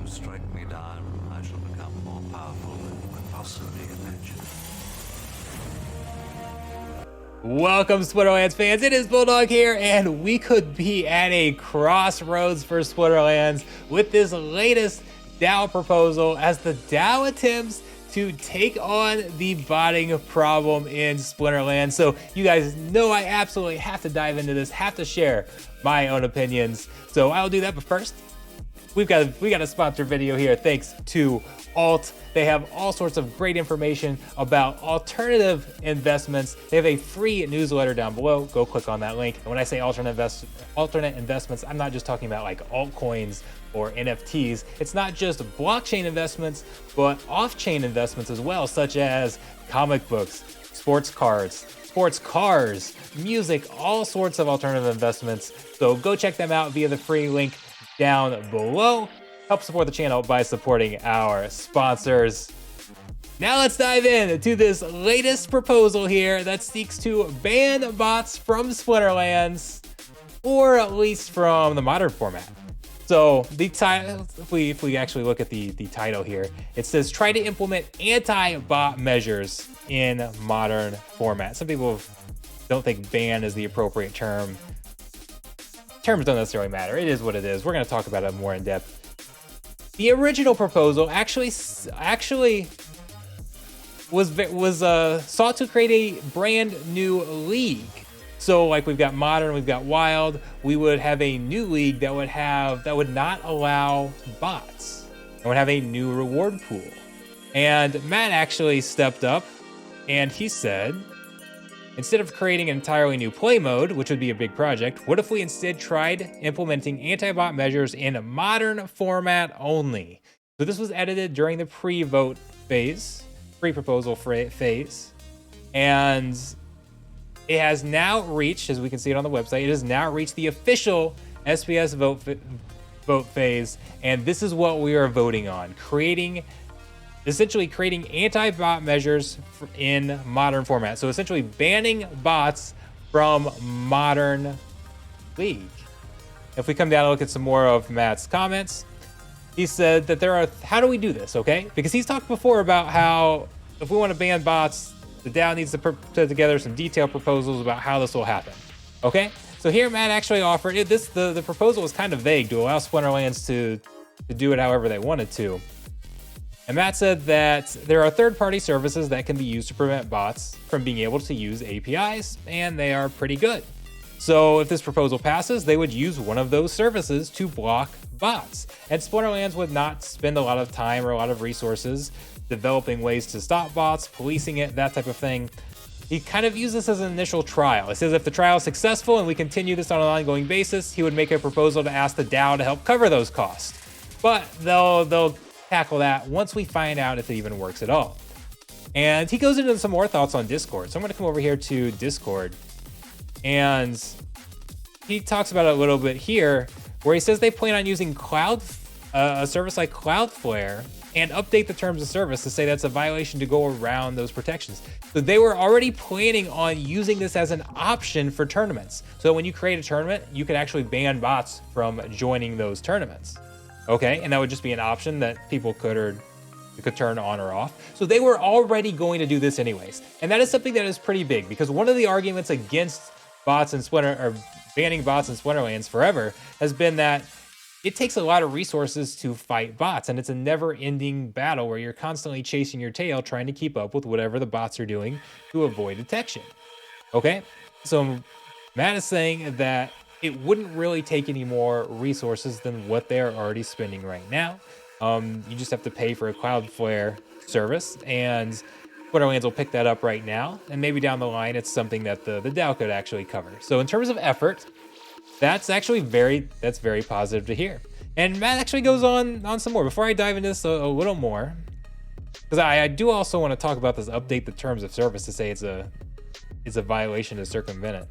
strike me down, I shall become more powerful than you could possibly imagine. Welcome, Splinterlands fans. It is Bulldog here, and we could be at a crossroads for Splinterlands with this latest DAO proposal as the DAO attempts to take on the botting problem in Splinterlands. So you guys know I absolutely have to dive into this, have to share my own opinions. So I'll do that, but first, we got a sponsored video here thanks to Alt. They have all sorts of great information about alternative investments. They have a free newsletter down below. Go click on that link. And when I say alternate investments, I'm not just talking about like altcoins or NFTs. It's not just blockchain investments, but off-chain investments as well, such as comic books, sports cars, music, all sorts of alternative investments. So go check them out via the free link down below. Help support the channel by supporting our sponsors. Now let's dive into this latest proposal here that seeks to ban bots from Splinterlands, or at least from the modern format. So the title, if we actually look at the title here, it says try to implement anti-bot measures in modern format. Some people don't think ban is the appropriate term. Terms don't necessarily matter. It is what it is. We're going to talk about it more in depth. The original proposal actually was sought to create a brand new league. So like we've got modern, we've got wild. We would have a new league that would not allow bots and would have a new reward pool. And Matt actually stepped up and he said, instead of creating an entirely new play mode, which would be a big project, what if we instead tried implementing anti-bot measures in a modern format only? So this was edited during the pre-vote phase, pre-proposal phase, and it has now reached, as we can see it on the website, it has now reached the official SPS vote phase, and this is what we are voting on, essentially creating anti-bot measures in modern format. So essentially banning bots from modern league. If we come down and look at some more of Matt's comments, he said that how do we do this, okay? Because he's talked before about how if we want to ban bots, the DAO needs to put together some detailed proposals about how this will happen, okay? So here Matt actually offered, the proposal was kind of vague to allow Splinterlands to do it however they wanted to. And Matt said that there are third-party services that can be used to prevent bots from being able to use APIs, and they are pretty good. So if this proposal passes, they would use one of those services to block bots. And Splinterlands would not spend a lot of time or a lot of resources developing ways to stop bots, policing it, that type of thing. He kind of used this as an initial trial. It says if the trial is successful and we continue this on an ongoing basis, he would make a proposal to ask the DAO to help cover those costs. But they'll tackle that once we find out if it even works at all. And he goes into some more thoughts on Discord. So I'm going to come over here to Discord, and he talks about it a little bit here, where he says they plan on using a service like Cloudflare and update the terms of service to say that's a violation to go around those protections. So they were already planning on using this as an option for tournaments. So when you create a tournament, you can actually ban bots from joining those tournaments. Okay, and that would just be an option that people could turn on or off. So they were already going to do this anyways. And that is something that is pretty big, because one of the arguments against bots and banning bots in Splinterlands forever has been that it takes a lot of resources to fight bots, and it's a never-ending battle where you're constantly chasing your tail trying to keep up with whatever the bots are doing to avoid detection. Okay, so Matt is saying that it wouldn't really take any more resources than what they're already spending right now. You just have to pay for a Cloudflare service, and Splinterlands will pick that up right now, and maybe down the line it's something that the DAO could actually cover. So in terms of effort, that's very positive to hear. And Matt actually goes on some more. Before I dive into this a little more, because I do also want to talk about this update the terms of service to say it's a violation to circumvent it.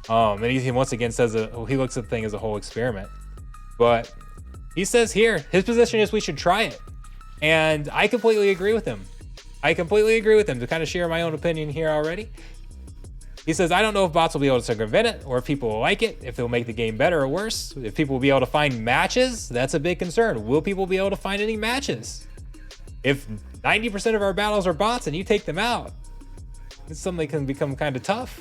And he once again says he looks at the thing as a whole experiment. But he says here, his position is we should try it. And I completely agree with him. To kind of share my own opinion here already. He says, I don't know if bots will be able to circumvent it or if people will like it, if they'll make the game better or worse, if people will be able to find matches. That's a big concern. Will people be able to find any matches? If 90% of our battles are bots and you take them out, it's something that can become kind of tough.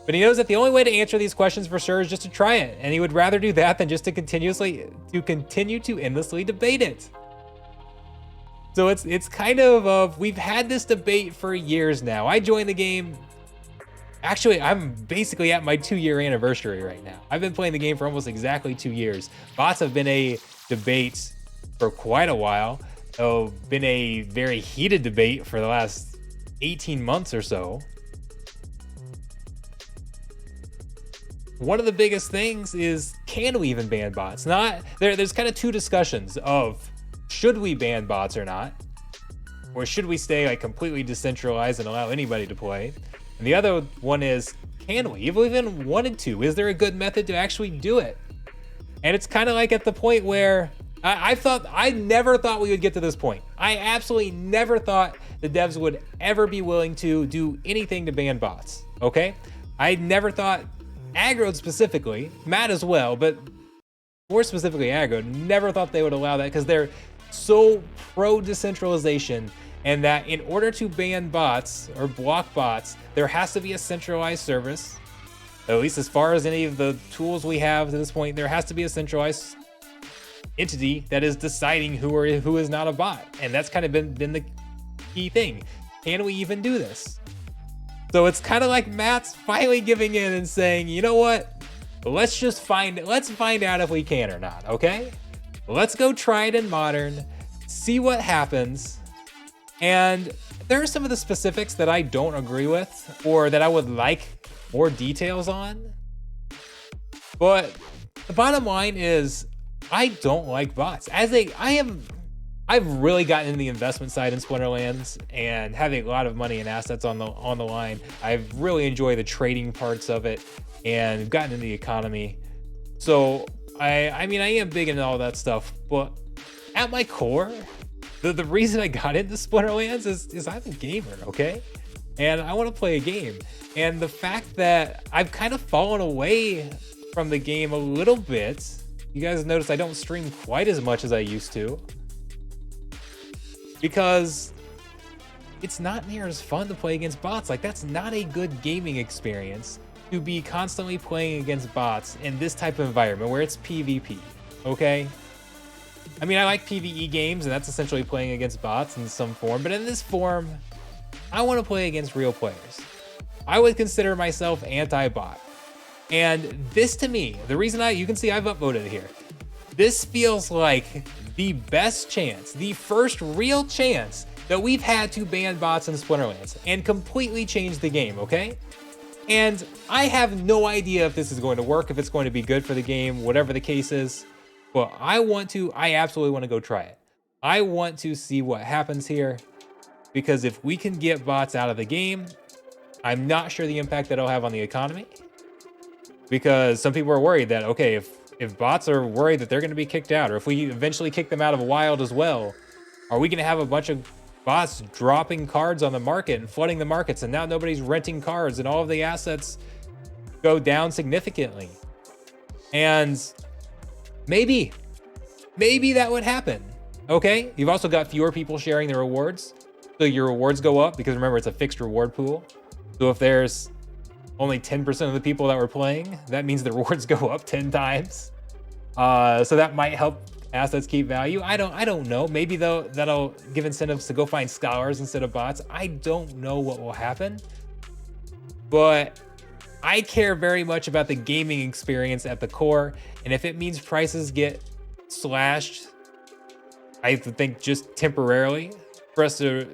But he knows that the only way to answer these questions for sure is just to try it. And he would rather do that than just to continue to endlessly debate it. So it's kind of, we've had this debate for years now. I joined the game. Actually, I'm basically at my 2-year anniversary right now. I've been playing the game for almost exactly 2 years. Bots have been a debate for quite a while. Been a very heated debate for the last 18 months or so. One of the biggest things is, can we even ban bots? There's kind of two discussions of, should we ban bots or not? Or should we stay like completely decentralized and allow anybody to play? And the other one is, can we? If we even wanted to, is there a good method to actually do it? And it's kind of like at the point where I never thought we would get to this point. I absolutely never thought the devs would ever be willing to do anything to ban bots, okay? I never thought Aggro specifically, Matt as well, but more specifically Aggro, never thought they would allow that because they're so pro decentralization, and that in order to ban bots or block bots, there has to be a centralized service. At least as far as any of the tools we have to this point, there has to be a centralized entity that is deciding who is not a bot. And that's kind of been the key thing. Can we even do this? So it's kind of like Matt's finally giving in and saying, you know what? Let's find out if we can or not, okay? Let's go try it in modern, see what happens. And there are some of the specifics that I don't agree with or that I would like more details on. But the bottom line is, I don't like bots. I've really gotten into the investment side in Splinterlands and having a lot of money and assets on the line. I've really enjoyed the trading parts of it and gotten into the economy. So I am big into all that stuff, but at my core, the reason I got into Splinterlands is I'm a gamer, okay? And I want to play a game. And the fact that I've kind of fallen away from the game a little bit, you guys notice I don't stream quite as much as I used to, because it's not near as fun to play against bots. Like, that's not a good gaming experience to be constantly playing against bots in this type of environment where it's PvP, okay? I mean, I like PvE games, and that's essentially playing against bots in some form, but in this form, I want to play against real players. I would consider myself anti-bot. And this, to me, the reason you can see I've upvoted it here, this feels like the best chance, the first real chance that we've had to ban bots in Splinterlands and completely change the game, okay? And I have no idea if this is going to work, if it's going to be good for the game, whatever the case is, but I absolutely want to go try it. I want to see what happens here, because if we can get bots out of the game, I'm not sure the impact that it'll have on the economy, because some people are worried that, okay, if bots are worried that they're going to be kicked out, or if we eventually kick them out of Wild as well, are we going to have a bunch of bots dropping cards on the market and flooding the markets, and now nobody's renting cards and all of the assets go down significantly? And maybe that would happen, okay? You've also got fewer people sharing the rewards, so your rewards go up, because remember, it's a fixed reward pool. So if there's only 10% of the people that were playing, that means the rewards go up 10 times. So that might help assets keep value. I don't know. Maybe though that'll give incentives to go find scholars instead of bots. I don't know what will happen, but I care very much about the gaming experience at the core. And if it means prices get slashed, I think just temporarily for us to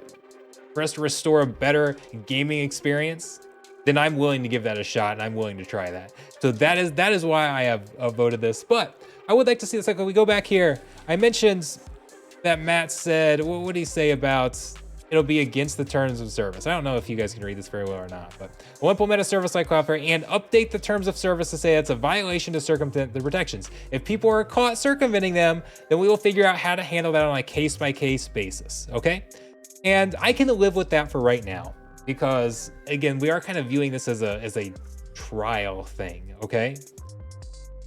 restore a better gaming experience, then I'm willing to give that a shot, and I'm willing to try that. So that is why I have voted this. But I would like to see this. Like, when we go back here, I mentioned that Matt said, what did he say about it'll be against the terms of service? I don't know if you guys can read this very well or not, but we'll implement a service like Cloudflare and update the terms of service to say it's a violation to circumvent the protections. If people are caught circumventing them, then we will figure out how to handle that on a case-by-case basis, okay? And I can live with that for right now. because again, we are kind of viewing this as a trial thing, okay?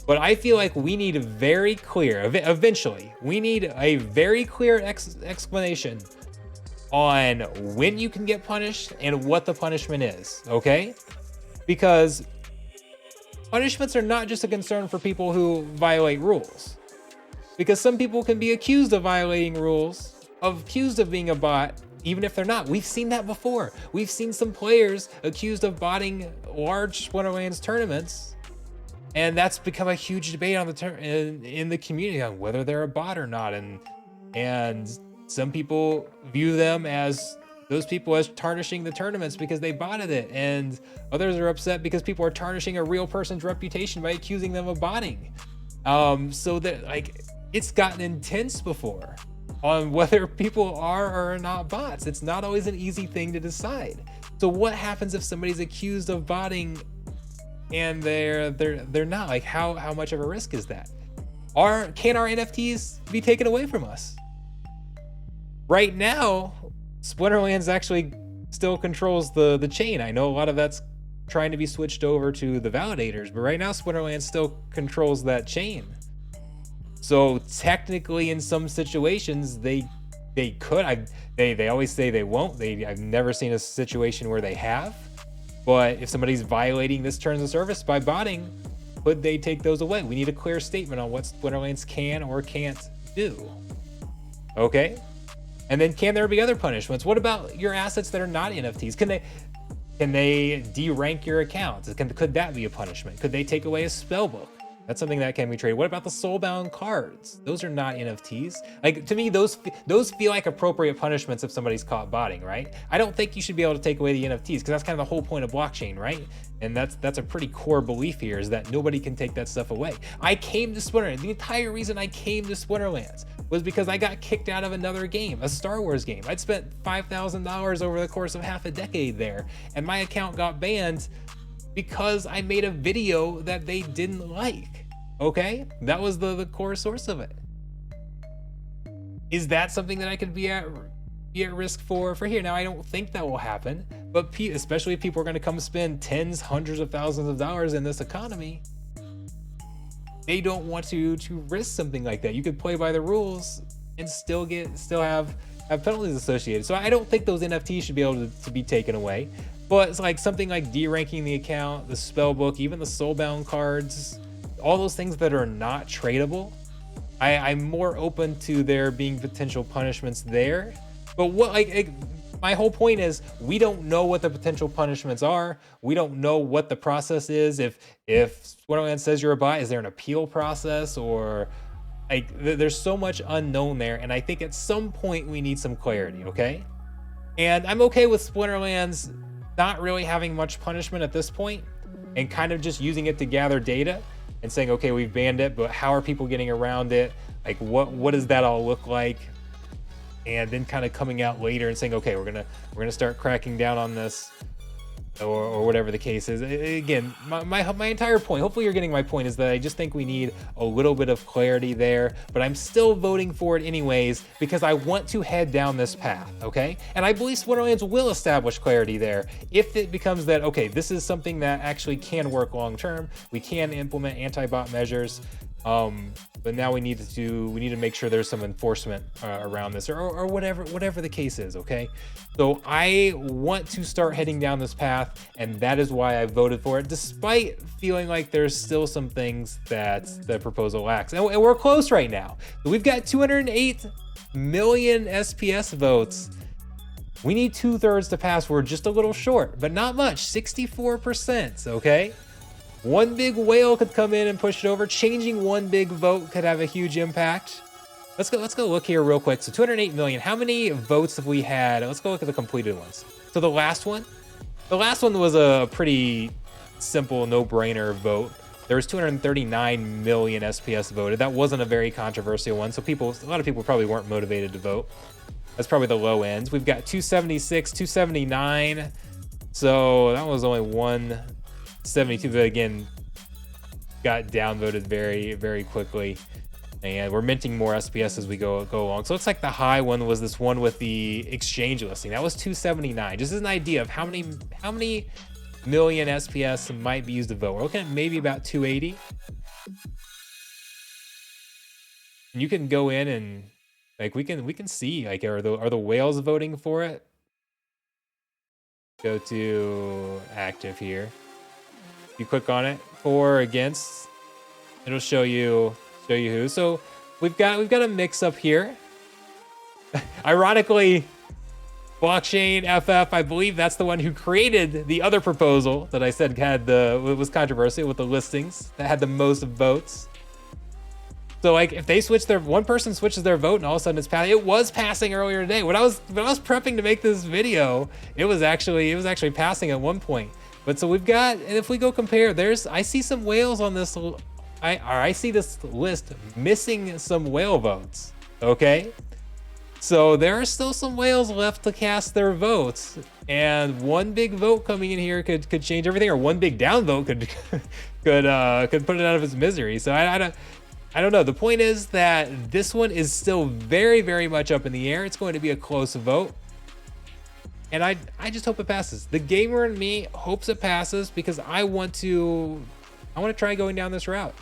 But I feel like we need a very clear, eventually, we need a very clear explanation on when you can get punished and what the punishment is, okay? Because punishments are not just a concern for people who violate rules. Because some people can be accused of violating rules, accused of being a bot, even if they're not. We've seen that before. We've seen some players accused of botting large Splinterlands tournaments, and that's become a huge debate on the in the community on whether they're a bot or not. And some people view them as those people as tarnishing the tournaments because they botted it, and others are upset because people are tarnishing a real person's reputation by accusing them of botting. So that, like, it's gotten intense before on whether people are or are not bots. It's not always an easy thing to decide. So what happens if somebody's accused of botting and they're not? Like, how much of a risk is that? Can our NFTs be taken away from us? Right now, Splinterlands actually still controls the chain. I know a lot of that's trying to be switched over to the validators, but right now Splinterlands still controls that chain. So technically, in some situations, they could. They always say they won't. I've never seen a situation where they have. But if somebody's violating this terms of service by botting, could they take those away? We need a clear statement on what Splinterlands can or can't do. Okay. And then, can there be other punishments? What about your assets that are not NFTs? Can they de-rank your account? Could that be a punishment? Could they take away a spellbook? That's something that can be traded. What about the soulbound cards? Those are not NFTs. Like, to me, those feel like appropriate punishments if somebody's caught botting, right? I don't think you should be able to take away the NFTs, because that's kind of the whole point of blockchain, right? And that's a pretty core belief here, is that nobody can take that stuff away. I came to Splinterlands. The entire reason I came to Splinterlands was because I got kicked out of another game, a Star Wars game. I'd spent $5,000 over the course of half a decade there, and my account got banned because I made a video that they didn't like, okay? That was the core source of it. Is that something that I could be at risk for here? Now, I don't think that will happen, but especially if people are gonna come spend tens, hundreds of thousands of dollars in this economy, they don't want to risk something like that. You could play by the rules and still have penalties associated. So I don't think those NFTs should be able to be taken away. But it's like something like de-ranking the account, the spellbook, even the soulbound cards, all those things that are not tradable, I'm more open to there being potential punishments there. But my whole point is, we don't know what the potential punishments are. We don't know what the process is. If Splinterlands says you're a bot, is there an appeal process? Or like, there's so much unknown there. And I think at some point we need some clarity, okay? And I'm okay with Splinterlands not really having much punishment at this point, and kind of just using it to gather data and saying, okay, we've banned it, but how are people getting around it? Like, what does that all look like? And then kind of coming out later and saying, okay, we're gonna start cracking down on this, or whatever the case is. Again, my entire point, hopefully you're getting my point, is that I just think we need a little bit of clarity there, but I'm still voting for it anyways because I want to head down this path, okay? And I believe Splinterlands will establish clarity there if it becomes that, okay, this is something that actually can work long term. We can implement anti-bot measures, but now we need to make sure there's some enforcement around this, or whatever the case is, okay? So I want to start heading down this path, and that is why I voted for it, despite feeling like there's still some things that the proposal lacks. And we're close right now. We've got 208 million SPS votes. We need 2/3 to pass. We're just a little short, but not much, 64%, okay? One big whale could come in and push it over. Changing one big vote could have a huge impact. Let's go look here real quick. So 208 million, how many votes have we had? Let's go look at the completed ones. So the last one was a pretty simple no-brainer vote. There was 239 million SPS voted. That wasn't a very controversial one. So a lot of people probably weren't motivated to vote. That's probably the low ends. We've got 276, 279. So that was only 172, but again, got downvoted very, very quickly. And we're minting more SPS as we go along. So it looks like the high one was this one with the exchange listing. That was 279. Just as an idea of how many million SPS might be used to vote. We're looking at maybe about 280. And you can go in and like we can see like are the whales voting for it? Go to active here. You click on it, for or against. It'll show you who. So we've got a mix up here. Ironically, Blockchain FF, I believe that's the one who created the other proposal that I said was controversial with the listings that had the most votes. So like if they one person switches their vote and all of a sudden it's passing. It was passing earlier today. When I was prepping to make this video, it was actually passing at one point. But so we've got, and if we go compare, I see some whales on this. I see this list missing some whale votes. Okay. So there are still some whales left to cast their votes, and one big vote coming in here could change everything, or one big down vote could put it out of its misery. So I don't know. The point is that this one is still very, very much up in the air. It's going to be a close vote, and I just hope it passes. The gamer in me hopes it passes because I want to try going down this route.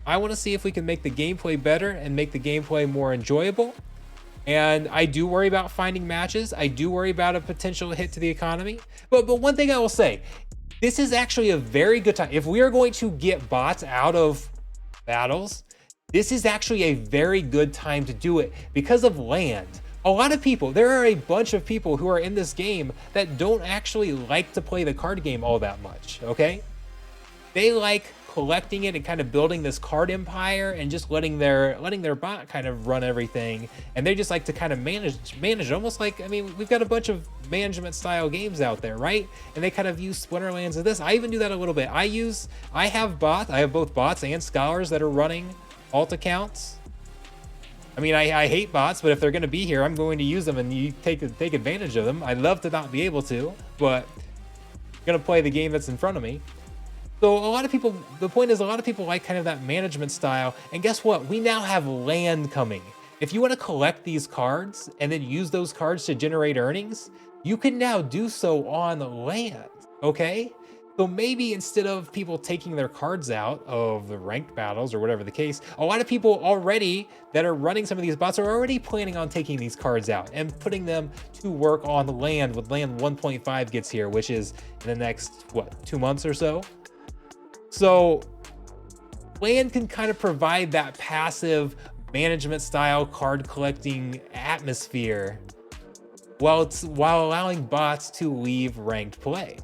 I want to see if we can make the gameplay better and make the gameplay more enjoyable. And I do worry about finding matches. I do worry about a potential hit to the economy. But one thing I will say, this is actually a very good time. If we are going to get bots out of battles, this is actually a very good time to do it because of land. A lot of people, there are a bunch of people who are in this game that don't actually like to play the card game all that much, okay? They like collecting it and kind of building this card empire and just letting their bot kind of run everything, and they just like to kind of manage it, almost like, I mean, we've got a bunch of management style games out there, right? And they kind of use Splinterlands of this. I even do that a little bit. I have both bots and scholars that are running alt accounts. I mean, I hate bots, but if they're going to be here, I'm going to use them, and you take advantage of them. I'd love to not be able to, but I'm going to play the game that's in front of me. So the point is a lot of people like kind of that management style. And guess what? We now have land coming. If you want to collect these cards and then use those cards to generate earnings, you can now do so on land, okay? So maybe instead of people taking their cards out of the ranked battles or whatever the case, a lot of people already that are running some of these bots are already planning on taking these cards out and putting them to work on the land when land 1.5 gets here, which is in the next, 2 months or so? So land can kind of provide that passive management style card collecting atmosphere while allowing bots to leave ranked play.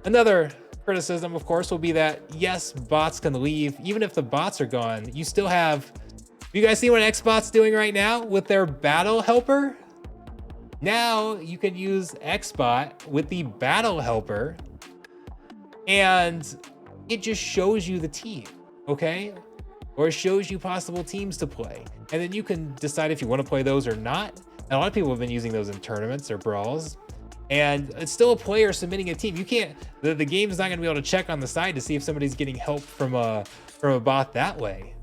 Another criticism, of course, will be that yes, bots can leave. Even if the bots are gone, you still have, you guys see what Xbot's doing right now with their battle helper? Now you can use Xbot with the battle helper, and it just shows you the team, okay? Or it shows you possible teams to play. And then you can decide if you want to play those or not. And a lot of people have been using those in tournaments or brawls. And it's still a player submitting a team. You can't, the game is not going to be able to check on the side to see if somebody's getting help from a bot that way.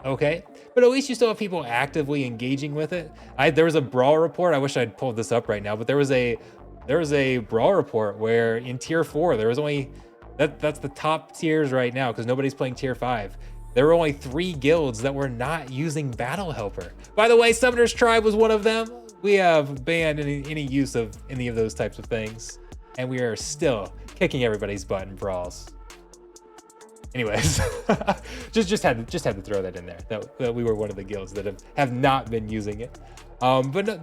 Okay? But at least you still have people actively engaging with it. There was a brawl report. I wish I'd pulled this up right now, but there was a brawl report where in tier 4, there was only, that's the top tiers right now because nobody's playing tier 5. There were only 3 guilds that were not using Battle Helper. By the way, Summoner's Tribe was one of them. We have banned any use of any of those types of things, and we are still kicking everybody's butt in brawls. Anyways, just had to throw that in there, that we were one of the guilds that have not been using it. But no,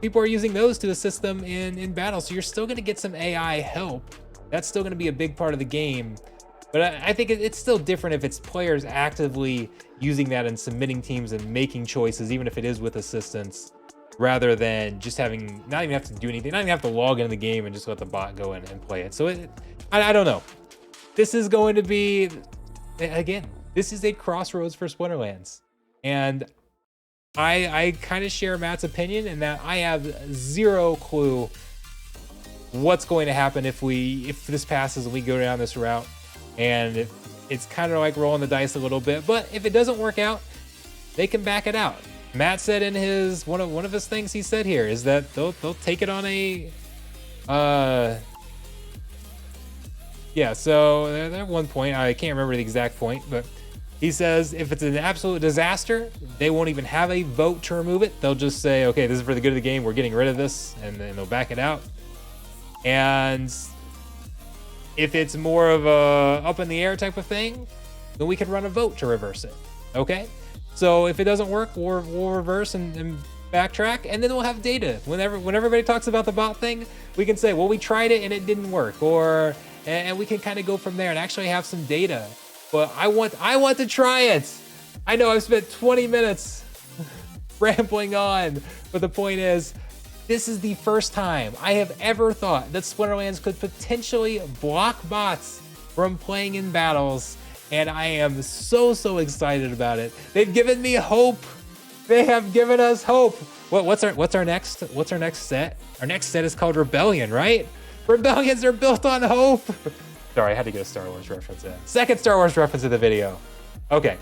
people are using those to assist them in battle, so you're still going to get some AI help. That's still going to be a big part of the game. But I think it's still different if it's players actively using that and submitting teams and making choices, even if it is with assistance, rather than just not even have to do anything, not even have to log into the game and just let the bot go in and play it. So I don't know. This is going to be, again, this is a crossroads for Splinterlands. And I kind of share Matt's opinion in that I have zero clue what's going to happen if this passes and we go down this route. And it's kind of like rolling the dice a little bit. But if it doesn't work out, they can back it out. Matt said in his one of his things he said here is that they'll take it on a yeah. So at one point, I can't remember the exact point, but he says if it's an absolute disaster, they won't even have a vote to remove it. They'll just say, okay, this is for the good of the game. We're getting rid of this, and then they'll back it out. And if it's more of a up in the air type of thing, then we can run a vote to reverse it. Okay. So if it doesn't work, we'll reverse and backtrack, and then we'll have data. When everybody talks about the bot thing, we can say, well, we tried it and it didn't work, and we can kind of go from there and actually have some data. But I want to try it. I know I've spent 20 minutes rambling on, but the point is, this is the first time I have ever thought that Splinterlands could potentially block bots from playing in battles. And I am so excited about it. They've given me hope. They have given us hope. What's our next set? Our next set is called Rebellion, right? Rebellions are built on hope. Sorry, I had to get a Star Wars reference in. Second Star Wars reference of the video. Okay.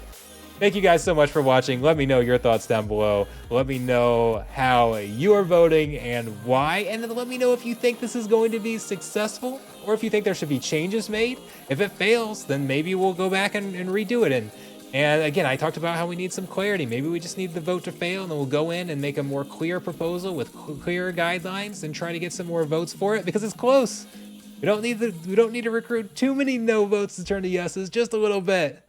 Thank you guys so much for watching. Let me know your thoughts down below. Let me know how you are voting and why. And then let me know if you think this is going to be successful or if you think there should be changes made. If it fails, then maybe we'll go back and redo it. And again, I talked about how we need some clarity. Maybe we just need the vote to fail, and then we'll go in and make a more clear proposal with clearer guidelines and try to get some more votes for it because it's close. We don't need to recruit too many no votes to turn to yeses, just a little bit.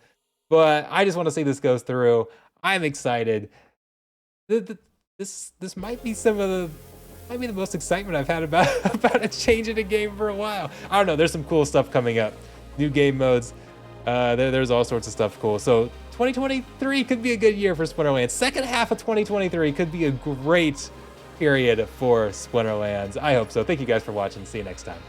But I just want to see this goes through. I'm excited. This might be the most excitement I've had about a change in a game for a while. I don't know. There's some cool stuff coming up. New game modes. There's all sorts of stuff cool. So 2023 could be a good year for Splinterlands. Second half of 2023 could be a great period for Splinterlands. I hope so. Thank you guys for watching. See you next time.